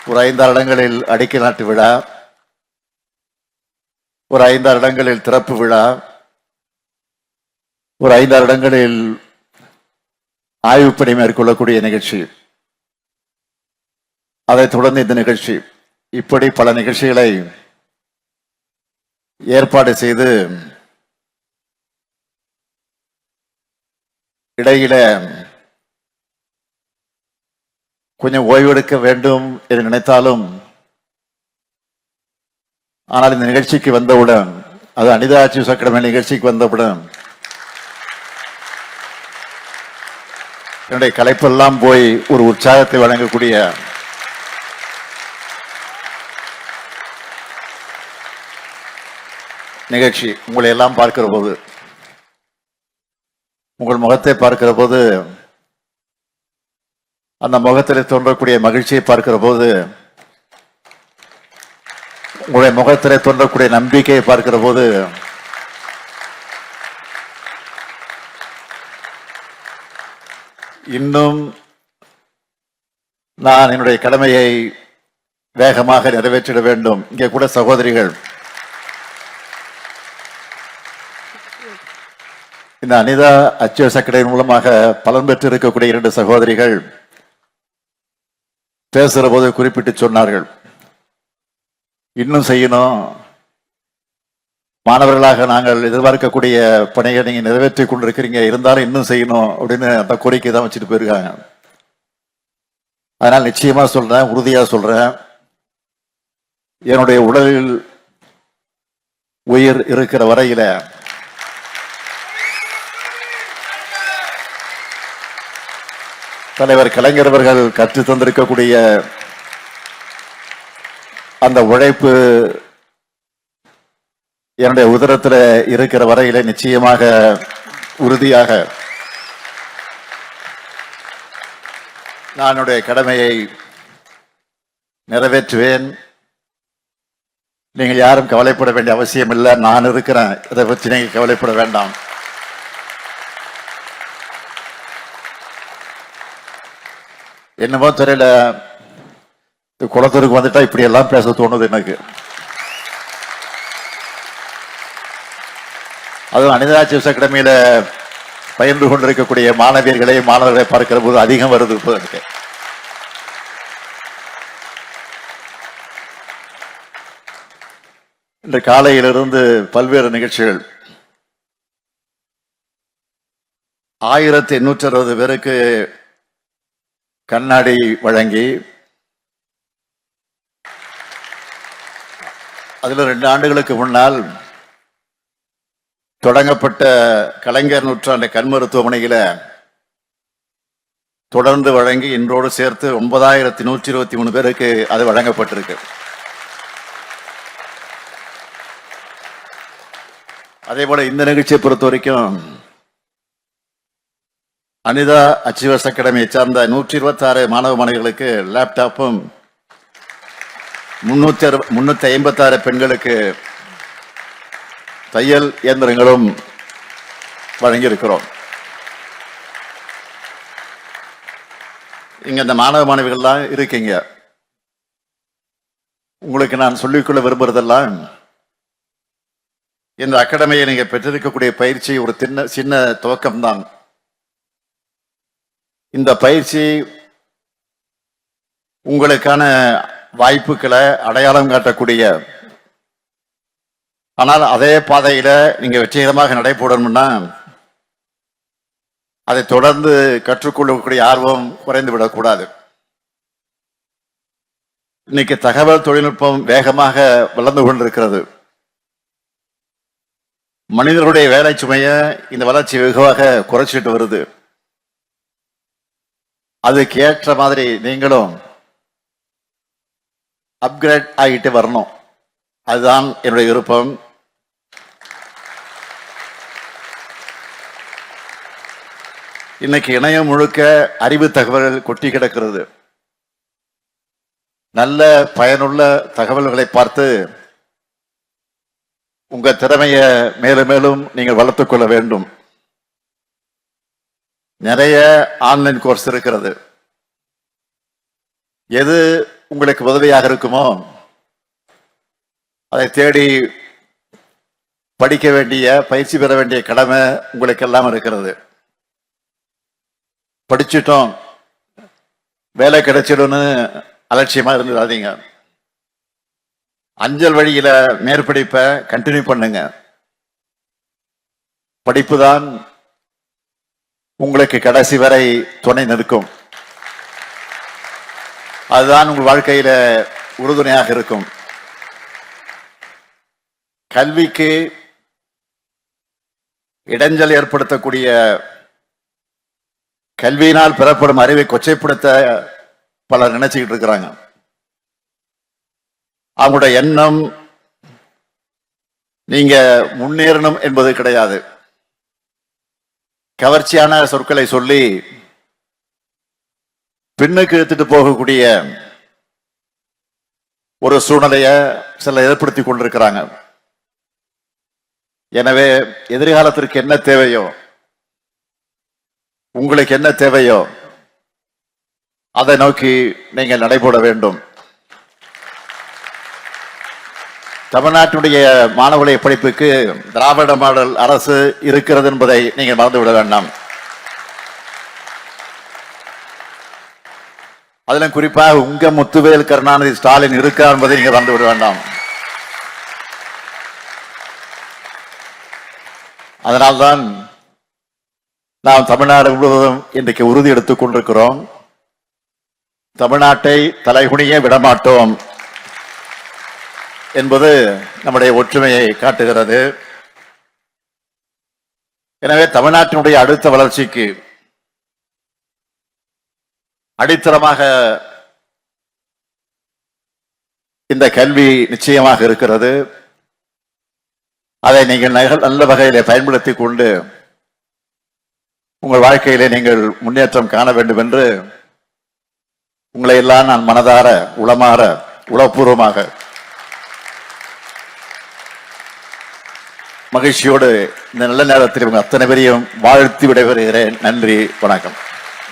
ஒரு 5 இடங்களில் அடிக்கல் நாட்டு விழா, ஒரு 5 இடங்களில் திறப்பு விழா, ஒரு 5 இடங்களில் ஆய்வுப்பணி மேற்கொள்ளக்கூடிய நிகழ்ச்சி, அதைத் தொடர்ந்து இந்த நிகழ்ச்சி, இப்படி பல நிகழ்ச்சிகளை ஏற்பாடு செய்து இடையில கொஞ்சம் ஓய்வெடுக்க வேண்டும் என்று நினைத்தாலும், ஆனால் இந்த நிகழ்ச்சிக்கு வந்தவுடன், அது அனிதா அச்சீவ்ஸ் அகாடமி நிகழ்ச்சிக்கு வந்தவுடன் என்னுடைய கலைப்பெல்லாம் போய் ஒரு உற்சாகத்தை வழங்கக்கூடிய நிகழ்ச்சி. உங்களை எல்லாம் பார்க்கிற போது, உங்கள் முகத்தை பார்க்கிற போது, அந்த முகத்தில் தோன்றக்கூடிய மகிழ்ச்சியை பார்க்கிற போது, உங்களுடைய முகத்திலே தோன்றக்கூடிய நம்பிக்கையை பார்க்கிற போது, இன்னும் நான் என்னுடைய கடமையை வேகமாக நிறைவேற்றிட வேண்டும். இங்கே கூட சகோதரிகள், இந்த அனிதா அச்சீவ்ஸ் அகாடமி மூலமாக பலன் பெற்று இருக்கக்கூடிய 2 சகோதரிகள் பேசுகிற போது குறிப்பிட்டு சொன்னார்கள், இன்னும் செய்யணும், மாணவர்களாக நாங்கள் எதிர்பார்க்கக்கூடிய பணியை நீங்க நிறைவேற்றி கொண்டிருக்கிறீங்க, இருந்தாலும் இன்னும் செய்யணும் அப்படின்னு அந்த கோரிக்கை தான் வச்சுட்டு போயிருக்காங்க. அதனால் நிச்சயமா சொல்றேன், உறுதியா சொல்றேன், என்னுடைய உடலில் உயிர் இருக்கிற வரையில தலைவர் கலைஞர் அவர்கள் கற்று தந்திருக்கக்கூடிய அந்த உழைப்பு என்னுடைய உதரத்தில் இருக்கிற வரையில நிச்சயமாக உறுதியாக நான் என்னுடைய கடமையை நிறைவேற்றுவேன். நீங்கள் யாரும் கவலைப்பட வேண்டிய அவசியம் இல்லை, நான் இருக்கிறேன், இதை பற்றி நீங்க கவலைப்பட வேண்டாம். என்னமோ தெரியல, குளத்தூருக்கு வந்துட்டா இப்படி எல்லாம் பேச தோணுது எனக்கு. அதுவும் அனிதா அச்சீவ்ஸ் அகாடமியில பயின்று கொண்டிருக்கக்கூடிய மாணவர்களை பார்க்கிற போது அதிகம் வருது. இப்போ எனக்கு இன்று காலையிலிருந்து பல்வேறு நிகழ்ச்சிகள், 1860 பேருக்கு கண்ணாடி வழங்கி, அதுல 2 ஆண்டுகளுக்கு முன்னால் தொடங்கப்பட்ட கலைஞர் நூற்றாண்டு கண் மருத்துவமனையில தொடர்ந்து வழங்கி இன்றோடு சேர்த்து 9123 பேருக்கு அது வழங்கப்பட்டிருக்கு. அதே போல இந்த நிகழ்ச்சியை பொறுத்த வரைக்கும் அனிதா அச்சீவ்ஸ் அகாடமியை சார்ந்த 126 மாணவ மாணவிகளுக்கு லேப்டாப்பும், 356 பெண்களுக்கு தையல் இயந்திரங்களும் வழங்கியிருக்கிறோம். இங்க இந்த மாணவ மாணவிகள்லாம் இருக்கீங்க. உங்களுக்கு நான் சொல்லிக்கொள்ள விரும்புறதெல்லாம், இந்த அகாடமியை நீங்க பெற்றிருக்கக்கூடிய பயிற்சி ஒரு சின்ன துவக்கம்தான். இந்த பயிற்சி உங்களுக்கான வாய்ப்புகளை அடையாளம் காட்டக்கூடிய, ஆனால் அதே பாதையில நீங்க வெற்றிகரமாக நடைபோடணும்னா அதை தொடர்ந்து கற்றுக்கொள்ளக்கூடிய ஆர்வம் குறைந்து விடக்கூடாது. இன்னைக்கு தகவல் தொழில்நுட்பம் வேகமாக வளர்ந்து கொண்டிருக்கிறது. மனிதர்களுடைய வேலை சுமையை இந்த வளர்ச்சி வெகுவாக குறைச்சிட்டு வருது. அதுக்கு ஏற்ற மாதிரி நீங்களும் அப்கிரேட் ஆகிட்டு வரணும். அதுதான் என்னுடைய விருப்பம். இன்னைக்கு இணையம் முழுக்க அறிவு தகவல்கள் கொட்டி கிடக்கிறது. நல்ல பயனுள்ள தகவல்களை பார்த்து உங்க திறமைய மேலும் மேலும் நீங்கள் வளர்த்துக் கொள்ள வேண்டும். நிறைய ஆன்லைன் கோர்ஸ் இருக்கிறது. எது உங்களுக்கு உதவியாக இருக்குமோ அதை தேடி படிக்க வேண்டிய பயிற்சி பெற வேண்டிய கடமை உங்களுக்கு எல்லாம் இருக்கிறது. படிச்சுட்டோம் வேலை கிடைச்சிடும்னு அலட்சியமா இருந்துடாதீங்க. அஞ்சல் வழியில மேற்படிப்பை கண்டினியூ பண்ணுங்க. படிப்பு தான் உங்களுக்கு கடைசி வரை துணை நிற்கும். அதுதான் உங்கள் வாழ்க்கையில உறுதுணையாக இருக்கும். கல்விக்கு இடைஞ்சல் ஏற்படுத்தக்கூடிய கல்வியினால் பெறப்படும் அறிவை கொச்சைப்படுத்த பலர் நினைச்சுக்கிட்டு இருக்கிறாங்க. அவங்களுடைய எண்ணம் நீங்க முன்னேறணும் என்பது கிடையாது. கவர்ச்சியான சொற்களை சொல்லி பின்னுக்கு எடுத்துட்டு போகக்கூடிய ஒரு சூழ்நிலைய சில ஏற்படுத்தி கொண்டிருக்கிறாங்க. எனவே எதிர்காலத்திற்கு என்ன தேவையோ, உங்களுக்கு என்ன தேவையோ அதை நோக்கி நீங்கள் நடைபோட வேண்டும். தமிழ்நாட்டுடைய மாணவர்களுடைய படிப்புக்கு திராவிட மாடல் அரசு இருக்கிறது என்பதை நீங்கள் மறந்துவிட வேண்டாம். அதிலும் குறிப்பாக உங்க முத்துவேல் கருணாநிதி ஸ்டாலின் இருக்கா என்பதை நீங்கள் மறந்துவிட வேண்டாம். அதனால்தான் நாம் தமிழ்நாடு முழுவதும் இன்றைக்கு உறுதி எடுத்துக் கொண்டிருக்கிறோம். தமிழ்நாட்டை தலைகுனிய விடமாட்டோம் என்பது நம்முடைய ஒற்றுமையை காட்டுகிறது. எனவே தமிழ்நாட்டினுடைய அடுத்த வளர்ச்சிக்கு அடித்தளமாக இந்த கல்வி நிச்சயமாக இருக்கிறது. அதை நீங்கள் நல்ல வகையிலே பயன்படுத்திக் கொண்டு உங்கள் வாழ்க்கையிலே நீங்கள் முன்னேற்றம் காண வேண்டும் என்று உங்களை எல்லாம் நான் மனதார உளமாற உளப்பூர்வமாக மகிழ்ச்சியோடு இந்த நல்ல நேரத்தில் உங்கள் அத்தனை பேரையும் வாழ்த்தி விடைபெறுகிறேன். நன்றி, வணக்கம்.